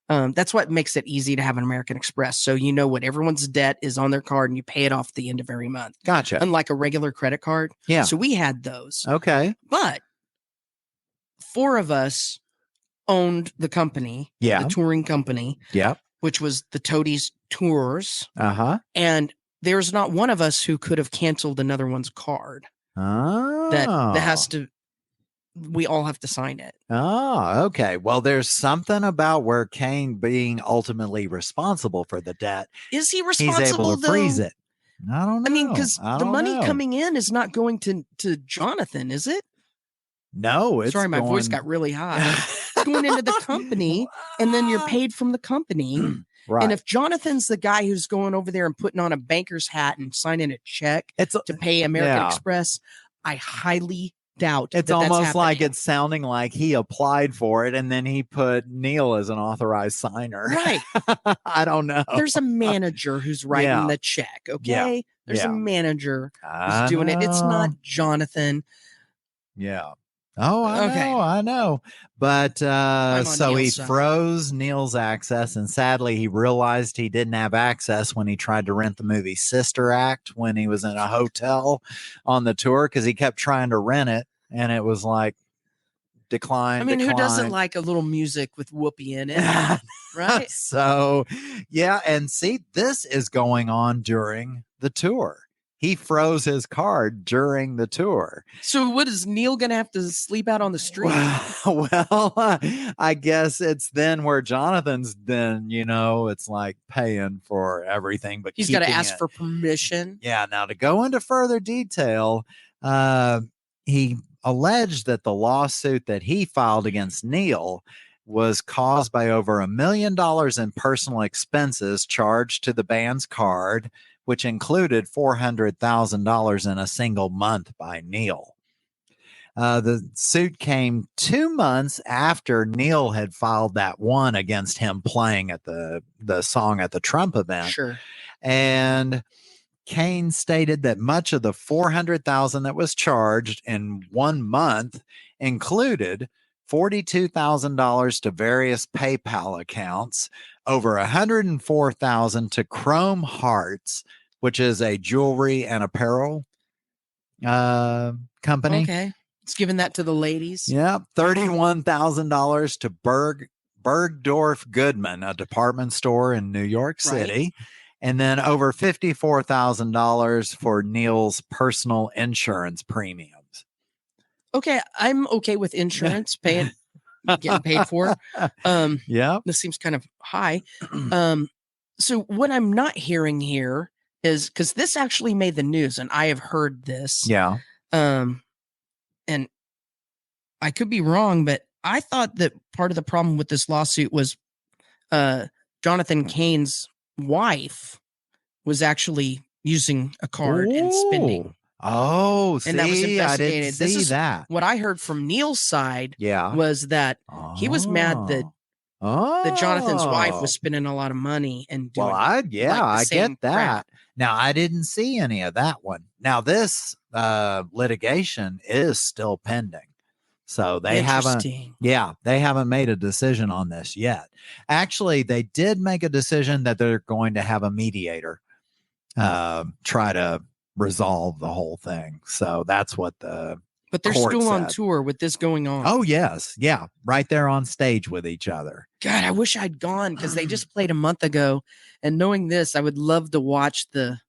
that's what makes it easy to have an American Express. So you know what everyone's debt is on their card, and you pay it off at the end of every month. Gotcha. Unlike a regular credit card. Yeah. So we had those. Okay. But 4 of us owned the company, the touring company. Yeah. Which was the Toadies Tours. And there's not one of us who could have canceled another one's card. That has to, we all have to sign it. Oh, okay. Well, there's something about where Cain being ultimately responsible for the debt. Is he responsible? He's able to freeze it. I don't know. I mean, because the money coming in is not going to Jonathan, is it? No, it's sorry, my voice got really high. It's going into the company, and then you're paid from the company. Right. And if Jonathan's the guy who's going over there and putting on a banker's hat and signing a check to pay American Express, I highly doubt it's almost like it's sounding like he applied for it and then he put Neil as an authorized signer. Right. I don't know. There's a manager who's writing the check. Okay. There's a manager who's doing it. It's not Jonathan. Yeah. Oh, I know. But so he froze Neil's access, and sadly he realized he didn't have access when he tried to rent the movie Sister Act when he was in a hotel on the tour, because he kept trying to rent it and it was like decline. I mean, who doesn't like a little music with Whoopi in it? Right? So, yeah. And see, this is going on during the tour. He froze his card during the tour. So what is Neil going to have to sleep out on the street? Well, I guess it's then where Jonathan's then, it's like paying for everything, but he's got to ask for permission. Yeah. Now to go into further detail, he alleged that the lawsuit that he filed against Neil was caused by over $1 million in personal expenses charged to the band's card, which included $400,000 in a single month by Neil. The suit came 2 months after Neil had filed that one against him playing at the song at the Trump event. Sure. And Cain stated that much of the $400,000 that was charged in 1 month included $42,000 to various PayPal accounts, over $104,000 to Chrome Hearts, which is a9jewelry and apparel company. Okay. It's giving that to the ladies. Yeah. $31,000 to Bergdorf Goodman, a department store in New York City. Right. And then over $54,000 for Neil's personal insurance premiums. Okay. I'm okay with insurance, getting paid for. Yeah. This seems kind of high. So what I'm not hearing here is, because this actually made the news and I have heard this. Yeah. And I could be wrong, but I thought that part of the problem with this lawsuit was Jonathan Cain's wife was actually using a card and spending. Oh, and that was investigated. I didn't see that. What I heard from Neil's side was that he was mad that Jonathan's wife was spending a lot of money and doing I get that. Crap. Now, I didn't see any of that one. Now, this litigation is still pending. So they haven't made a decision on this yet. Actually, they did make a decision that they're going to have a mediator try to resolve the whole thing. So that's what but they're still on tour with this going on. Oh, yes. Yeah. Right there on stage with each other. God, I wish I'd gone, because they just played a month ago. And knowing this, I would love to watch the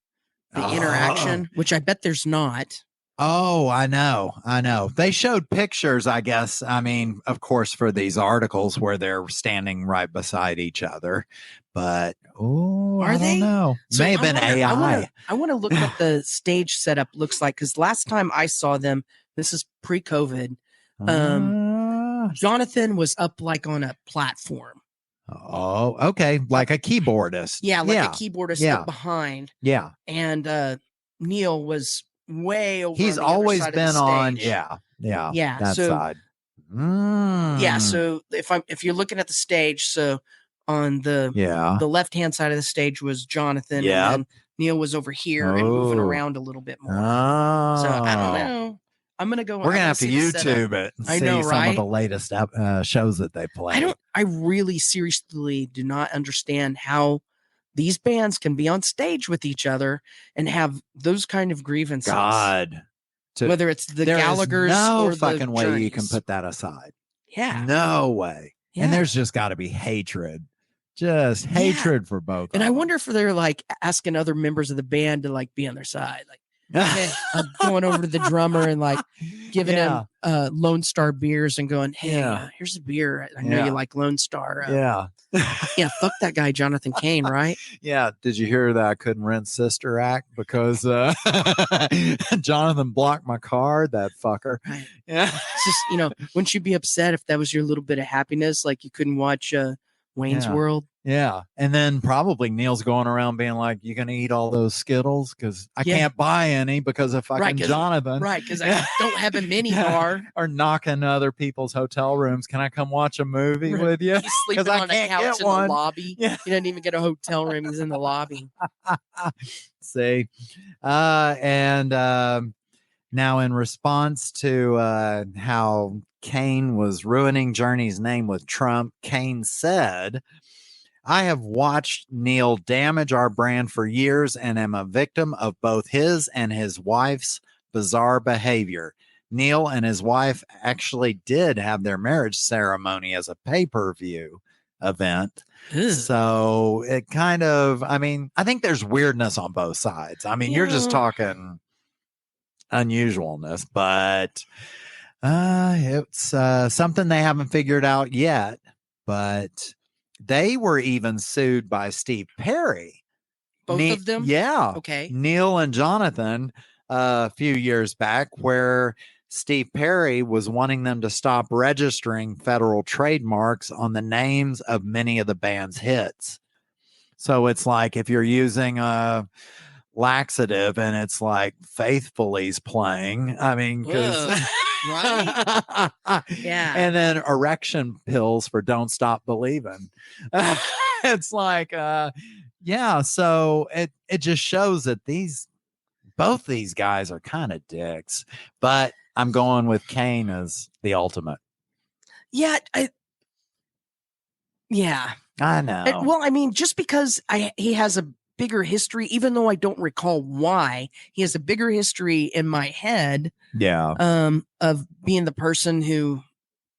interaction, which I bet there's not. Oh, I know. They showed pictures, I guess. I mean, of course, for these articles where they're standing right beside each other. But, I don't know. So may have been AI. I want to look what the stage setup looks like, because last time I saw them, this is pre-COVID, Jonathan was up like on a platform. Oh, okay. Like a keyboardist. Yeah, like a keyboardist up behind. Yeah. And Neil was way over. He's always been on. Yeah. That side. Yeah. So if you're looking at the stage, so on the left hand side of the stage was Jonathan, and then Neil was over here and moving around a really more. So I don't know. I'm gonna go. We're gonna have to YouTube it and see some of the latest shows that they play. I really seriously do not understand how these bands can be on stage with each other and have those kind of grievances. God, whether it's the Gallaghers or the fucking way Journeys. You can put that aside. Yeah, no way. Yeah. And there's just got to be hatred. Just hatred for both. And I wonder if they're like asking other members of the band to like be on their side. Like, going over to the drummer and like giving him Lone Star beers and going, hey, here's a beer. I know you like Lone Star. Yeah, fuck that guy, Jonathan Cain, right? Yeah. Did you hear that I couldn't rent Sister Act because Jonathan blocked my card? That fucker. Right. Yeah. It's just, wouldn't you be upset if that was your little bit of happiness? Like you couldn't watch Wayne's World? Yeah. And then probably Neil's going around being like, you going to eat all those Skittles? Because I can't buy any because of fucking Jonathan. Right. Because I don't have a mini bar. Or knocking other people's hotel rooms. Can I come watch a movie with you? He's sleeping on a couch in the lobby. Yeah. He doesn't even get a hotel room. He's in the lobby. See? Now in response to how Cain was ruining Journey's name with Trump, Cain said, I have watched Neil damage our brand for years and am a victim of both his and his wife's bizarre behavior. Neil and his wife actually did have their marriage ceremony as a pay-per-view event. Ew. So it kind of, I think there's weirdness on both sides. You're just talking unusualness, but it's something they haven't figured out yet. But they were even sued by Steve Perry. Both of them? Yeah. Okay. Neil and Jonathan a few years back, where Steve Perry was wanting them to stop registering federal trademarks on the names of many of the band's hits. So it's like if you're using a laxative and it's like Faithfully's playing, because right. Yeah. And then erection pills for Don't Stop Believing. It's like so it just shows that both these guys are kind of dicks, but I'm going with Cain as the ultimate. Yeah, I know. Well, just because he has a bigger history, even though I don't recall why, he has a bigger history in my head. Yeah. Of being the person who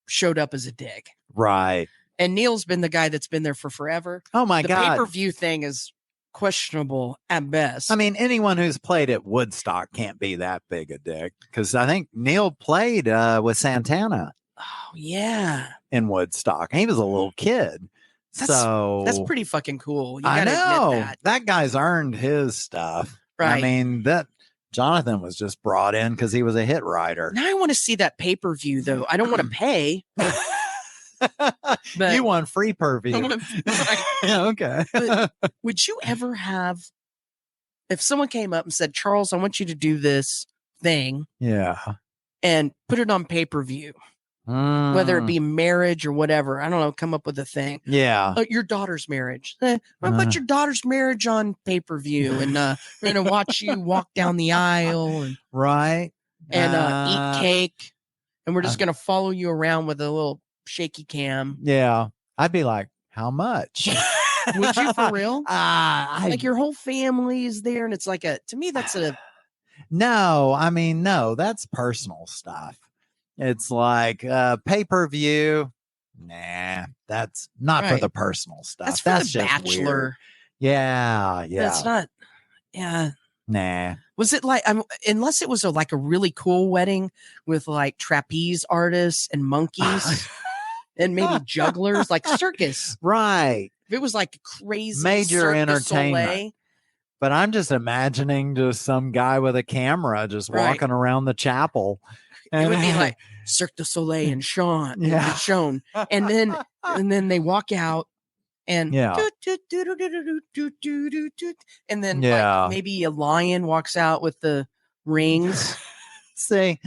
showed up as a dick. Right. And Neil's been the guy that's been there for forever. Oh my God. The pay-per-view thing is questionable at best. Anyone who's played at Woodstock can't be that big a dick, because I think Neil played with Santana. Oh yeah. In Woodstock. He was a little kid. That's pretty fucking cool. You I gotta know admit that guy's earned his stuff. Right. That Jonathan was just brought in because he was a hit writer. Now I want to see that pay-per-view though. I don't want to pay. But you want free per-view. Yeah, okay. But would you ever have, if someone came up and said, Charles, I want you to do this thing. Yeah. And put it on pay-per-view. Whether it be marriage or whatever, I don't know, come up with a thing. Yeah. Your daughter's marriage. I'll put your daughter's marriage on pay-per-view and we're going to watch you walk down the aisle. And, right. And eat cake. And we're just going to follow you around with a little shaky cam. Yeah. I'd be like, how much? Would you for real? Like your whole family is there. And it's like to me, that's no, that's personal stuff. It's like pay-per-view. Nah, that's not for the personal stuff. That's for the Bachelor. Weird. Yeah. That's not. Yeah. Nah. Was it like, unless it was a really cool wedding with like trapeze artists and monkeys and maybe jugglers, like circus. Right. If it was like crazy major entertainment. But I'm just imagining just some guy with a camera just walking around the chapel. It would be like Cirque du Soleil and Schon. Yeah. Schon. And then they walk out and and then like maybe a lion walks out with the rings. See,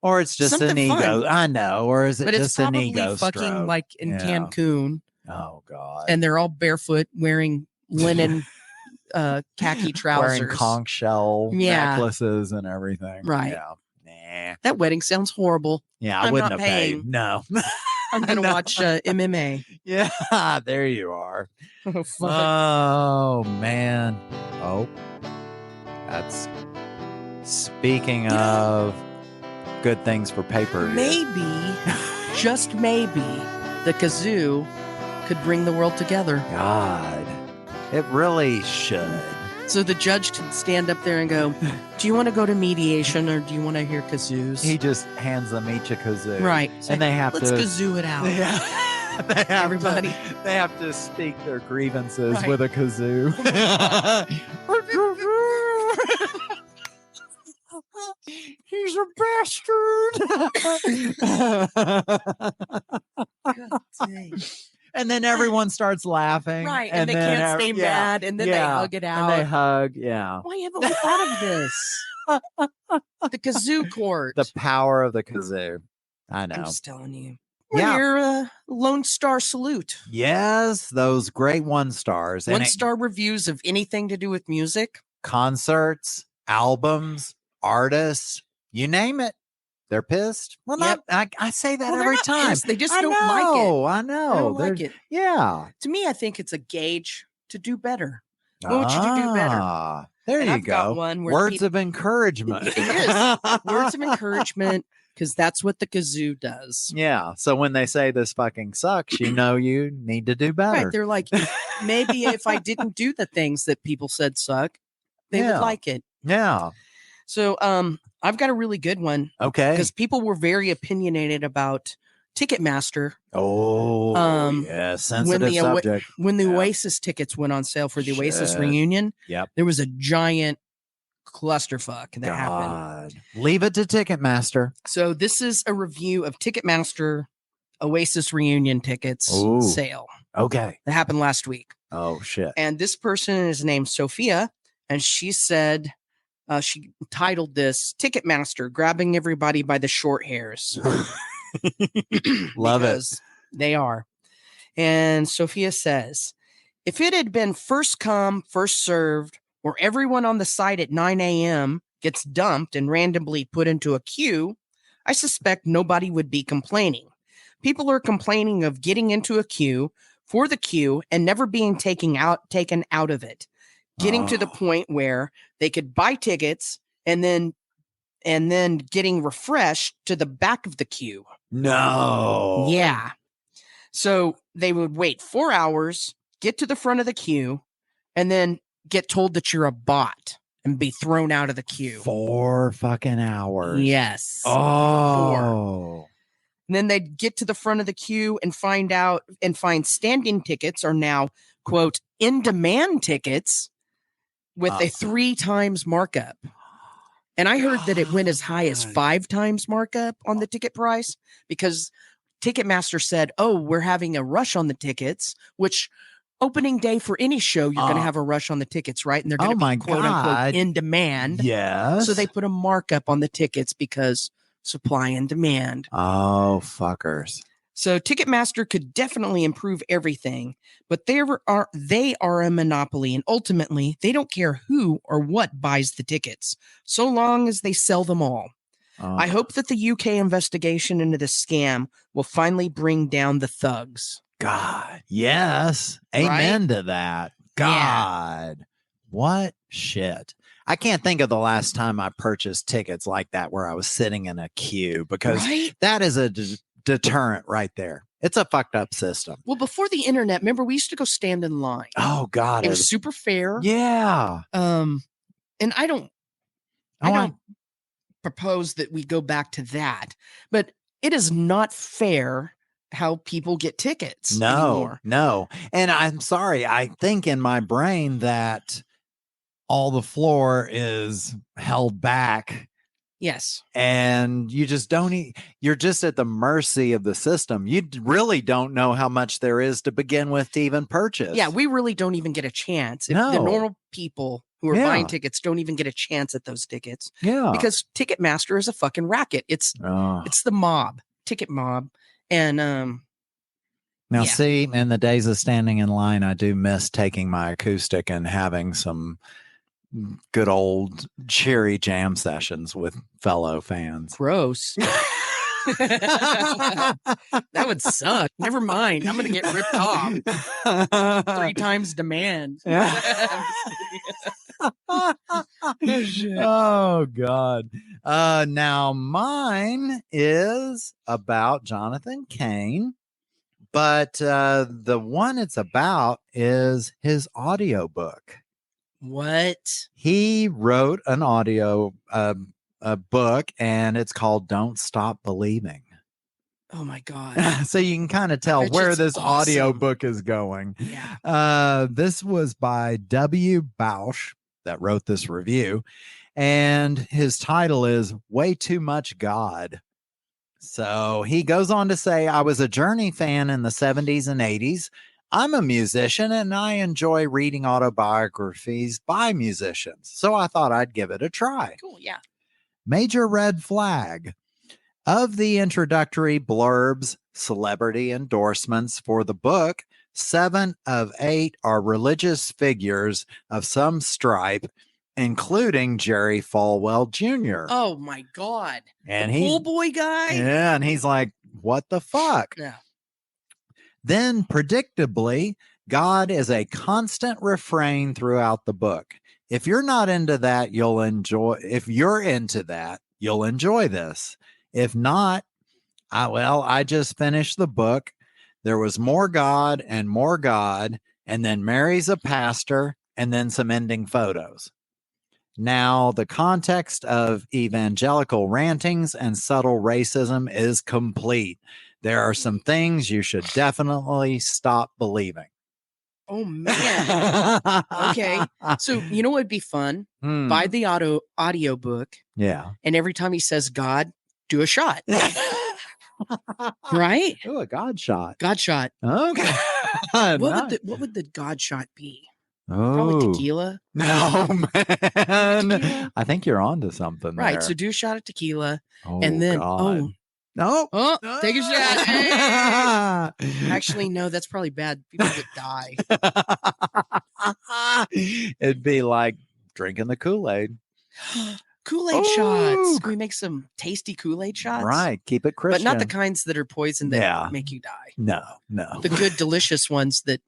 or it's just something an ego. Fun. I know. Or is it but just an ego? It's probably fucking like in Cancun. Oh God. And they're all barefoot wearing linen khaki trousers, wearing conch shell necklaces and everything. Right. Yeah. Nah. That wedding sounds horrible. Yeah, I wouldn't have paid. No. I'm gonna watch MMA. Yeah, there you are. Oh, fuck. Oh man. Oh, that's speaking of good things for paper. Maybe, just maybe, the Kazoo could bring the world together. God, it really should. So the judge can stand up there and go, do you want to go to mediation or do you want to hear kazoos? He just hands them each a kazoo. Right. And they have Let's to kazoo it out. Yeah. They have to speak their grievances with a kazoo. He's a bastard. And then everyone starts laughing. Right. And they can't stay mad. And then they hug it out. And they hug. Yeah. Why haven't we thought of this? The kazoo court. The power of the kazoo. I know. I'm just telling you. We're your Lone Star Salute. Yes, those great 1-stars. 1-star reviews of anything to do with music. Concerts, albums, artists, you name it. They're pissed. Well, I say that every time. Pissed. They just don't like it. I know. They don't like it. Yeah. To me, I think it's a gauge to do better. I want you to do better. There I've you go. Words of encouragement. It is. Words of encouragement. Because that's what the kazoo does. Yeah. So when they say this fucking sucks, you know you need to do better. Right. They're like, maybe if I didn't do the things that people said suck, they would like it. Yeah. So I've got a really good one. Okay. Because people were very opinionated about Ticketmaster. Oh, yeah. Sensitive subject. When the Oasis tickets went on sale for the Oasis reunion, there was a giant clusterfuck that happened. Leave it to Ticketmaster. So this is a review of Ticketmaster Oasis reunion tickets sale. Okay. That happened last week. Oh, shit. And this person is named Sophia, and she said, she titled this Ticketmaster Grabbing Everybody by the Short Hairs. Love it. They are. And Sophia says, if it had been first come, first served, where everyone on the site at 9 a.m. gets dumped and randomly put into a queue, I suspect nobody would be complaining. People are complaining of getting into a queue for the queue and never being taken out of it, getting to the point where they could buy tickets and then getting refreshed to the back of the queue. No. Yeah. So they would wait 4 hours, get to the front of the queue, and then get told that you're a bot and be thrown out of the queue. 4 fucking hours. Yes. Oh. 4. And then they'd get to the front of the queue and find standing tickets are now, quote, in demand tickets with a 3 times markup. And I heard that it went as high as 5 times markup on the ticket price because Ticketmaster said, we're having a rush on the tickets, which opening day for any show, you're going to have a rush on the tickets, right? And they're going to be quote unquote in demand. Yes. So they put a markup on the tickets because supply and demand. Oh, fuckers. So Ticketmaster could definitely improve everything, but they are a monopoly, and ultimately they don't care who or what buys the tickets, so long as they sell them all. I hope that the UK investigation into this scam will finally bring down the thugs. God, yes. Amen to that. God, what shit. I can't think of the last time I purchased tickets like that where I was sitting in a queue because that is a deterrent right there. It's a fucked up system. Well, before the internet, remember we used to go stand in line. Oh God. It was super fair. Yeah. And I don't propose that we go back to that, but it is not fair how people get tickets anymore. No. And I'm sorry. I think in my brain that all the floor is held back. Yes. And you just you're just at the mercy of the system. You really don't know how much there is to begin with to even purchase. Yeah, we really don't even get a chance. The normal people who are buying tickets don't even get a chance at those tickets. Yeah. Because Ticketmaster is a fucking racket. It's the mob, ticket mob. And now see, in the days of standing in line, I do miss taking my acoustic and having some good old cheery jam sessions with fellow fans. Gross. That would suck. Never mind. I'm going to get ripped off. 3 times demand. Oh, God. Now, mine is about Jonathan Cain, but the one it's about is his audiobook. What? He wrote an audio a book, and it's called Don't Stop Believing. Oh my God. So you can kind of tell where this audio book is going. Yeah. This was by W. Bausch that wrote this review, and his title is Way Too Much God. So he goes on to say, I was a Journey fan in the 70s and 80s. I'm a musician and I enjoy reading autobiographies by musicians. So I thought I'd give it a try. Cool. Yeah. Major red flag. Of the introductory blurbs, celebrity endorsements for the book, 7 of 8 are religious figures of some stripe, including Jerry Falwell Jr. Oh my God. And the pool boy guy? Yeah, and he's like, what the fuck? Yeah. Then, predictably, God is a constant refrain throughout the book. If you're not into that, you'll enjoy. If you're into that, you'll enjoy this. If not, I just finished the book. There was more God, and then Mary's a pastor, and then some ending photos. Now, the context of evangelical rantings and subtle racism is complete. There are some things you should definitely stop believing. Oh, man. Okay. So, you know what would be fun? Buy the audio book. Yeah. And every time he says God, do a shot. Right? Oh, a God shot. God shot. Okay. What would the God shot be? Probably tequila. No, man. Tequila? I think you're onto something. Right. There. So do a shot of tequila. Oh, and then, God. take a shot. Actually, no, that's probably bad. People would die. It'd be like drinking the Kool-Aid. Kool-Aid shots. Can we make some tasty Kool-Aid shots? Right. Keep it Christian. But not the kinds that are poison that make you die. No. The good, delicious ones that.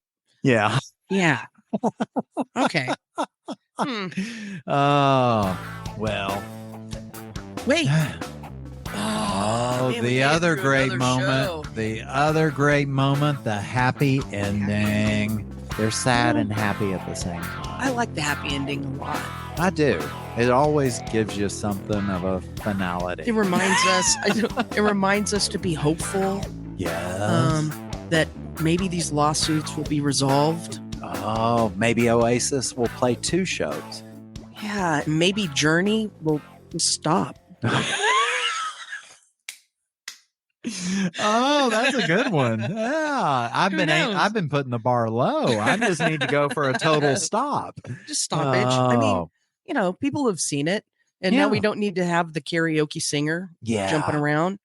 Yeah. Yeah. Okay. Oh, well. Wait. Oh, the other great moment. The other great moment, the happy ending. They're sad and happy at the same time. I like the happy ending a lot. I do. It always gives you something of a finality. It reminds us to be hopeful. Yes. That maybe these lawsuits will be resolved. Oh, maybe Oasis will play 2 shows. Yeah, maybe Journey will stop. Oh, that's a good one. Yeah, I've been putting the bar low. I just need to go for a total stop. Just stoppage. I mean, people have seen it, and now we don't need to have the karaoke singer jumping around.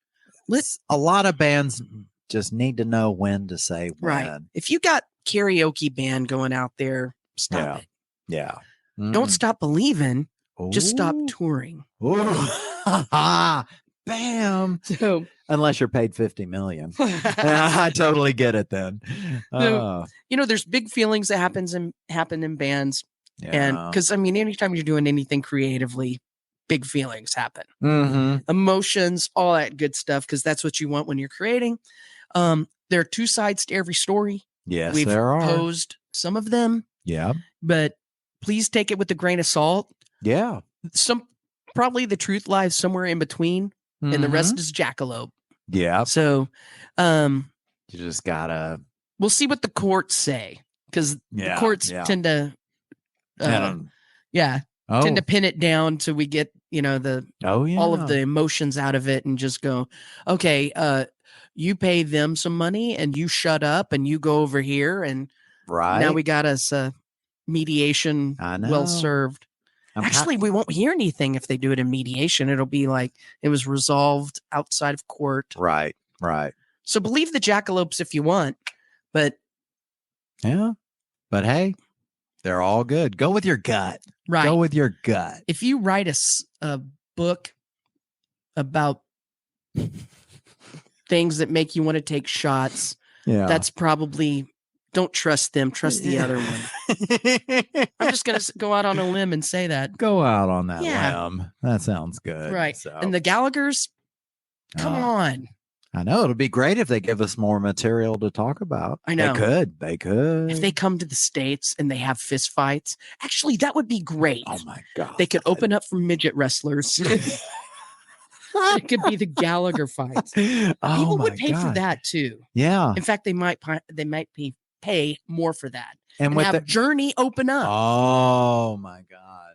A lot of bands just need to know when to say when. Right. If you got karaoke band going out there, stop it. Yeah. Don't stop believing. Just stop touring. Bam. So, unless you're paid $50 million. I totally get it then. There's big feelings that happen in bands. Yeah. And because anytime you're doing anything creatively, big feelings happen. Mm-hmm. Emotions, all that good stuff, because that's what you want when you're creating. There are 2 sides to every story. Yes, We've there are. posed some of them. Yeah. But please take it with a grain of salt. Yeah. Probably the truth lies somewhere in between. Mm-hmm. And the rest is jackalope. Yeah. So, you just gotta. We'll see what the courts say, because the courts tend to, tend to pin it down so we get all of the emotions out of it and just go, okay, you pay them some money and you shut up and you go over here and now we got us mediation well served. Actually, we won't hear anything if they do it in mediation. It'll be like it was resolved outside of court. Right. So believe the jackalopes if you want, but hey, they're all good. Go with your gut. Right. Go with your gut. If you write a book about things that make you want to take shots, that's probably. Don't trust them. Trust the other one. I'm just going to go out on a limb and say that. Go out on that limb. That sounds good. Right. So. And the Gallaghers, come on. I know. It'll be great if they give us more material to talk about. I know. They could. If they come to the States and they have fist fights, actually, that would be great. Oh, my God. They could open up for midget wrestlers. It could be the Gallagher fights. People would pay for that, too. Yeah. In fact, they might pay more for that. And with have Journey open up. Oh, my God.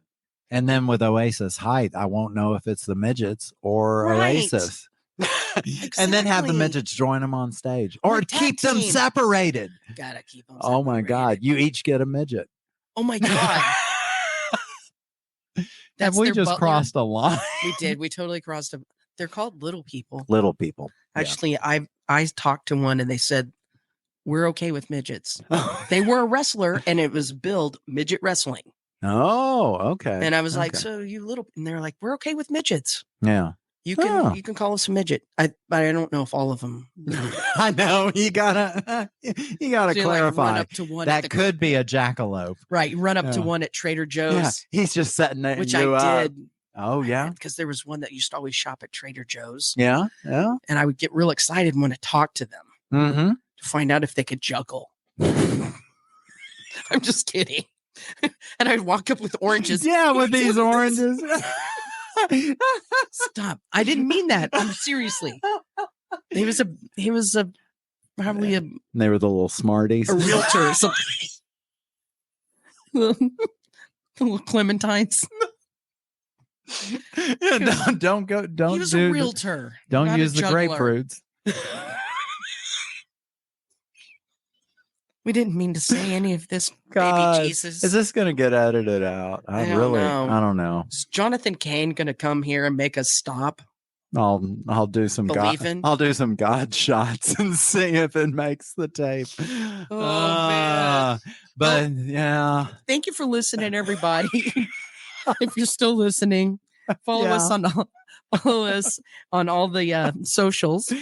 And then with Oasis height, I won't know if it's the midgets or Oasis. Exactly. And then have the midgets join them on stage or keep them separated. Gotta keep them separated. Oh my God. You each get a midget. Oh my God. Have we just crossed a line? We did. We totally crossed them. They're called little people. Little people. Actually, I talked to one and they said, we're okay with midgets. They were a wrestler and it was billed midget wrestling. Oh, okay. And I was like, so you little, and they're like, we're okay with midgets. Yeah. You can call us a midget. I don't know if all of them. I know you gotta clarify. Run up to one that could be a jackalope, right? Run up to one at Trader Joe's. Yeah, he's just setting that, which I did. Oh yeah, because there was one that used to always shop at Trader Joe's. Yeah. And I would get real excited when I talked to them to find out if they could juggle. I'm just kidding. And I'd walk up with oranges. Yeah, with these oranges. Stop. I didn't mean that. Seriously. He was probably they were the little smarties. A realtor or something. Little clementines. Yeah, don't he was a realtor. Don't use the grapefruits. We didn't mean to say any of this, God, baby Jesus. Is this going to get edited out? I don't know. Is Jonathan Cain going to come here and make us stop? I'll do some I'll do some God shots and see if it makes the tape. Oh man. But yeah. Thank you for listening, everybody. If you're still listening, follow us on all the socials.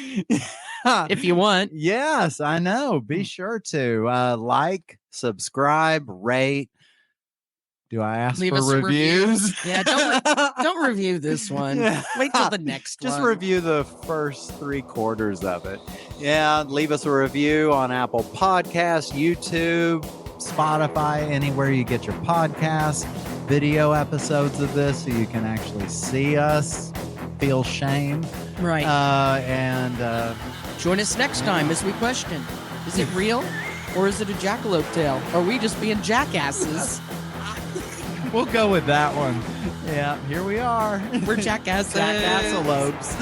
If you want. Yes, I know. Be sure to like, subscribe, rate. Do I ask for reviews? Yeah, don't review this one. Yeah. Wait till the next one. Just review the first 3/4 of it. Yeah, leave us a review on Apple Podcasts, YouTube, Spotify, anywhere you get your podcasts, video episodes of this so you can actually see us, feel shame. Right. And join us next time as we question, is it real or is it a jackalope tale? Or are we just being jackasses? We'll go with that one. Yeah, here we are. We're jackasses. Jackalopes.